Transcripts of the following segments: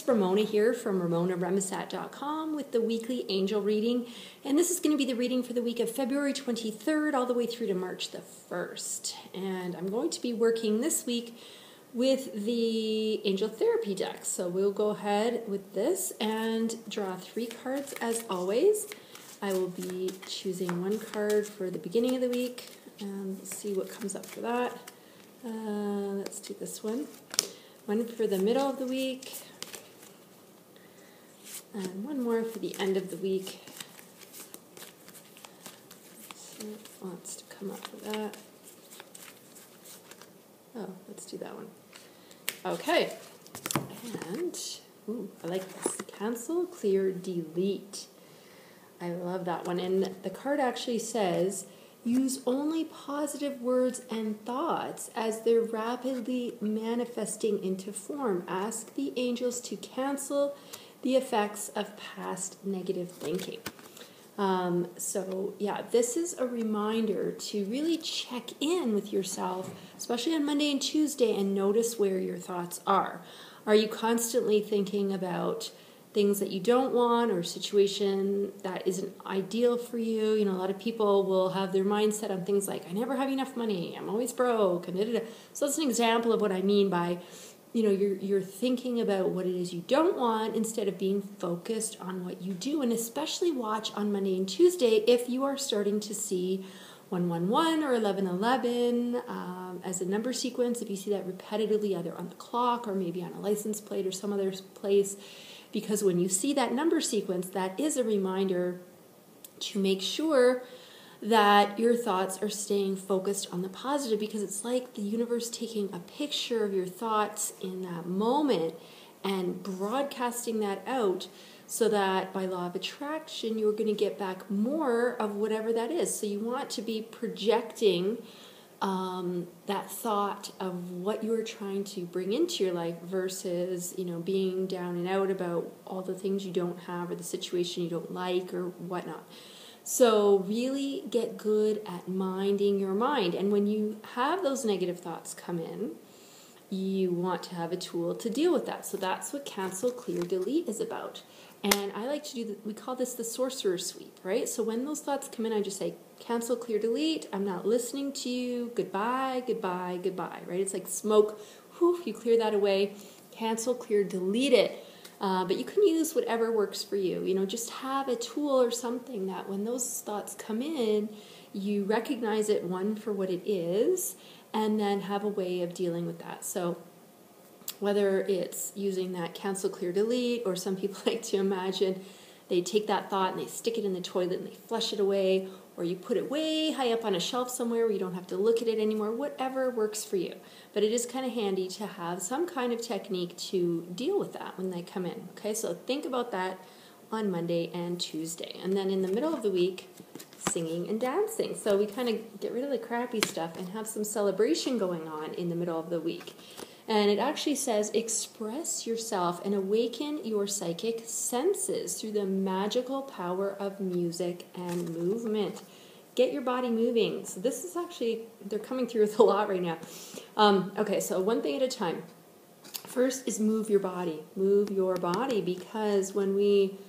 it's Ramona here from RamonaRemisat.com with the weekly angel reading. And this is going to be the reading for the week of February 23rd all the way through to March the 1st. And I'm going to be working this week with the Angel Therapy deck. So we'll go ahead with this and draw 3 cards as always. I will be choosing 1 card for the beginning of the week, and we'll see what comes up for that. Let's do this one. 1 for the middle of the week, and 1 more for the end of the week. So it wants to come up with that. Oh, let's do that one. Okay, and ooh, I like this. Cancel, clear, delete. I love that one. And the card actually says, use only positive words and thoughts as they're rapidly manifesting into form. Ask the angels to cancel the effects of past negative thinking. So yeah, this is a reminder to really check in with yourself, especially on Monday and Tuesday, and notice where your thoughts are. Are you constantly thinking about things that you don't want or a situation that isn't ideal for you? You know, a lot of people will have their mindset on things like, I never have enough money, I'm always broke, and da-da-da. So that's an example of what I mean by, you know, you're thinking about what it is you don't want instead of being focused on what you do. And especially watch on Monday and Tuesday if you are starting to see 111 or 1111 as a number sequence. If you see that repetitively either on the clock or maybe on a license plate or some other place, because when you see that number sequence, that is a reminder to make sure that your thoughts are staying focused on the positive, because it's like the universe taking a picture of your thoughts in that moment and broadcasting that out so that by law of attraction, you're going to get back more of whatever that is. So you want to be projecting that thought of what you're trying to bring into your life versus, you know, being down and out about all the things you don't have or the situation you don't like or whatnot. So really get good at minding your mind. And when you have those negative thoughts come in, you want to have a tool to deal with that. So that's what cancel, clear, delete is about. And I like to do, we call this the sorcerer sweep, right? So when those thoughts come in, I just say, cancel, clear, delete. I'm not listening to you. Goodbye, goodbye, goodbye, right? It's like smoke. Whew, you clear that away. Cancel, clear, delete it. But you can use whatever works for you. You know, just have a tool or something that when those thoughts come in, you recognize it, one, for what it is, and then have a way of dealing with that. So whether it's using that cancel, clear, delete, or some people like to imagine they take that thought and they stick it in the toilet and they flush it away, or you put it way high up on a shelf somewhere where you don't have to look at it anymore, whatever works for you. But it is kind of handy to have some kind of technique to deal with that when they come in. Okay, so think about that on Monday and Tuesday. And then in the middle of the week, singing and dancing. So we kind of get rid of the crappy stuff and have some celebration going on in the middle of the week. And it actually says, express yourself and awaken your psychic senses through the magical power of music and movement. Get your body moving. So this is actually, they're coming through with a lot right now. Okay, so one thing at a time. First is move your body. Move your body, because when we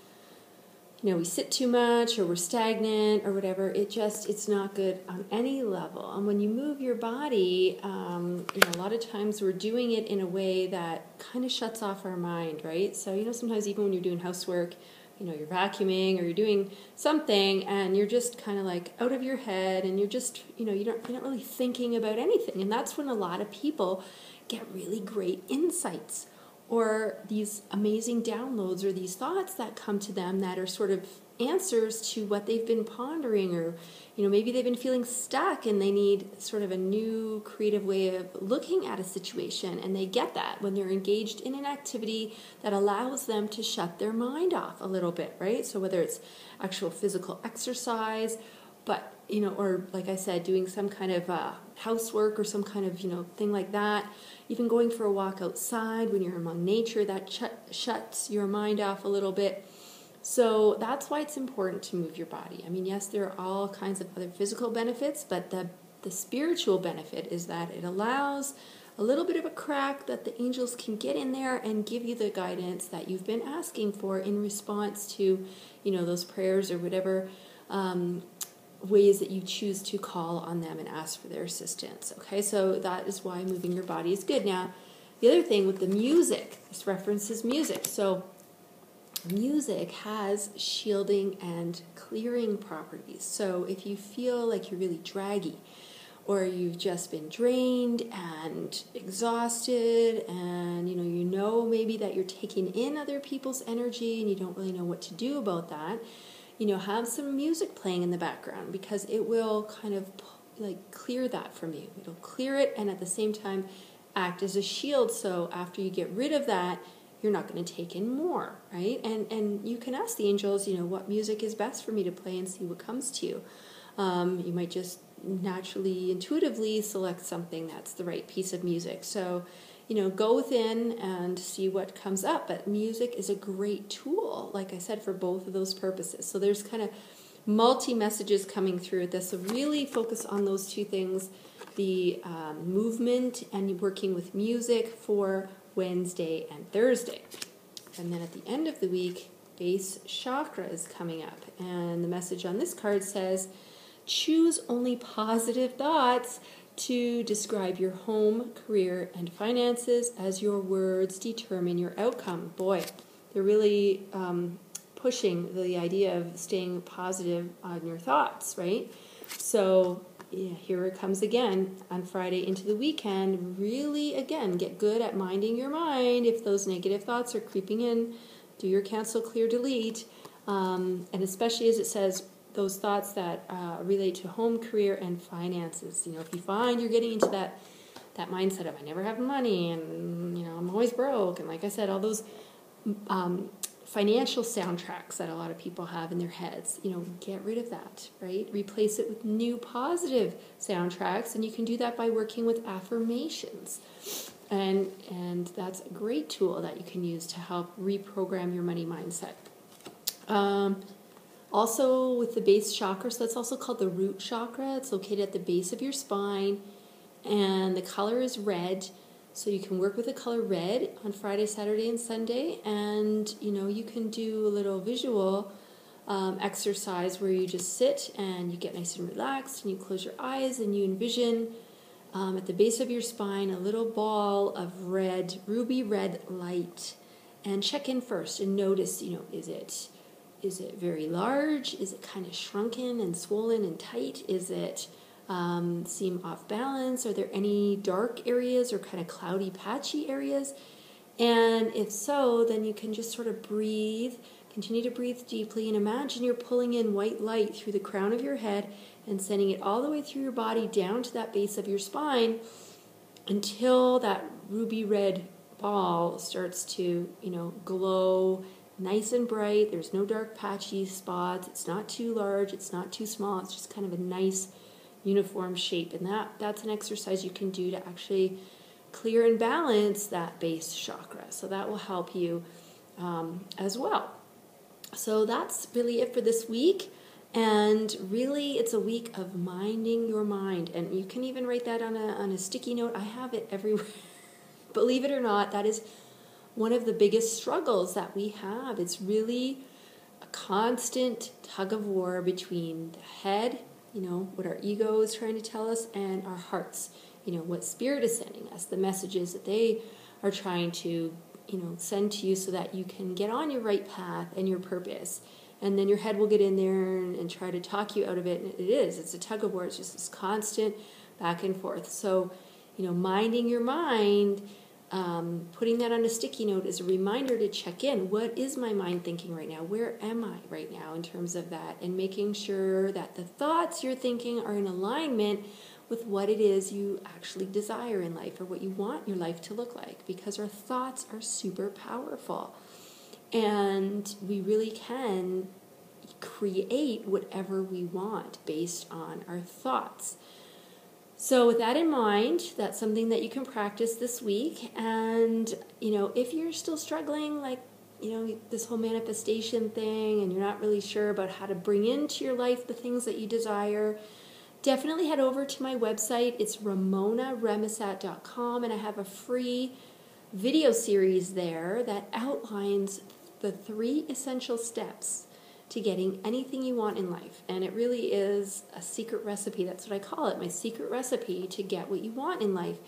sit too much or we're stagnant or whatever, it's not good on any level. And when you move your body, a lot of times we're doing it in a way that kind of shuts off our mind, right? So, sometimes even when you're doing housework, you're vacuuming or you're doing something and you're just kind of like out of your head and you're just, you're not really thinking about anything. And that's when a lot of people get really great insights or these amazing downloads or these thoughts that come to them that are sort of answers to what they've been pondering, or maybe they've been feeling stuck and they need sort of a new creative way of looking at a situation, and they get that when they're engaged in an activity that allows them to shut their mind off a little bit, right? So whether it's actual physical exercise, but or like I said, doing some kind of housework or some kind of thing like that, even going for a walk outside when you're among nature, that shuts your mind off a little bit. So that's why it's important to move your body. I mean, yes, there are all kinds of other physical benefits, but the spiritual benefit is that it allows a little bit of a crack that the angels can get in there and give you the guidance that you've been asking for in response to, those prayers or whatever ways that you choose to call on them and ask for their assistance. Okay, so that is why moving your body is good. Now, the other thing with the music, this references music. So music has shielding and clearing properties. So if you feel like you're really draggy, or you've just been drained and exhausted, and you know maybe that you're taking in other people's energy and you don't really know what to do about that, have some music playing in the background, because it will kind of like clear that from you. It'll clear it and at the same time act as a shield, so after you get rid of that, you're not going to take in more, right? And you can ask the angels, what music is best for me to play, and see what comes to you. You might just naturally, intuitively select something that's the right piece of music. So, go within and see what comes up. But music is a great tool, like I said, for both of those purposes. So there's kind of multi-messages coming through this. So really focus on those two things, the movement and working with music for Wednesday and Thursday. And then at the end of the week, base chakra is coming up. And the message on this card says, choose only positive thoughts to describe your home, career, and finances, as your words determine your outcome. Boy, they're really pushing the idea of staying positive on your thoughts, right? So here it comes again on Friday into the weekend. Really, again, get good at minding your mind if those negative thoughts are creeping in. Do your cancel, clear, delete. And especially as it says, those thoughts that relate to home, career, and finances. If you find you're getting into that mindset of I never have money and I'm always broke, and like I said, all those financial soundtracks that a lot of people have in their heads, get rid of that, right? Replace it with new positive soundtracks, and you can do that by working with affirmations. And that's a great tool that you can use to help reprogram your money mindset. Also with the base chakra, so that's also called the root chakra. It's located at the base of your spine, and the color is red. So you can work with the color red on Friday, Saturday, and Sunday, and you can do a little visual exercise where you just sit and you get nice and relaxed, and you close your eyes and you envision at the base of your spine a little ball of red, ruby red light, and check in first and notice, is it very large? Is it kind of shrunken and swollen and tight? Is it seem off balance? Are there any dark areas or kind of cloudy, patchy areas? And if so, then you can just sort of breathe, continue to breathe deeply, and imagine you're pulling in white light through the crown of your head and sending it all the way through your body down to that base of your spine until that ruby red ball starts to, glow nice and bright. There's no dark patchy spots. It's not too large. It's not too small. It's just kind of a nice uniform shape. And that's an exercise you can do to actually clear and balance that base chakra. So that will help you as well. So that's really it for this week. And really, it's a week of minding your mind. And you can even write that on a sticky note. I have it everywhere. Believe it or not, that is one of the biggest struggles that we have. It's really a constant tug of war between the head, what our ego is trying to tell us, and our hearts, what spirit is sending us, the messages that they are trying to, send to you so that you can get on your right path and your purpose. And then your head will get in there and try to talk you out of it. And it's a tug of war. It's just this constant back and forth. So, minding your mind, putting that on a sticky note is a reminder to check in. What is my mind thinking right now? Where am I right now in terms of that? And making sure that the thoughts you're thinking are in alignment with what it is you actually desire in life, or what you want your life to look like, because our thoughts are super powerful. And we really can create whatever we want based on our thoughts. So with that in mind, that's something that you can practice this week. And, if you're still struggling, like, this whole manifestation thing, and you're not really sure about how to bring into your life the things that you desire, definitely head over to my website. It's ramonaremisat.com, and I have a free video series there that outlines the 3 essential steps to getting anything you want in life. And it really is a secret recipe. That's what I call it, my secret recipe to get what you want in life.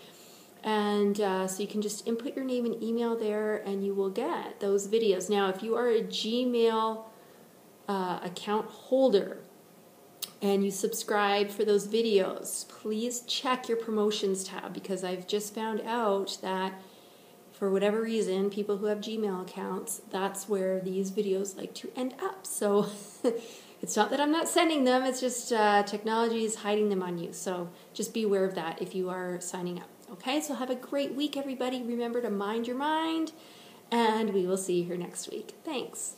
And so you can just input your name and email there, and you will get those videos. Now, if you are a Gmail account holder and you subscribe for those videos, please check your promotions tab, because I've just found out that for whatever reason, people who have Gmail accounts, that's where these videos like to end up. So it's not that I'm not sending them, it's just technology is hiding them on you. So just be aware of that if you are signing up. Okay, so have a great week, everybody. Remember to mind your mind, and we will see you here next week. Thanks.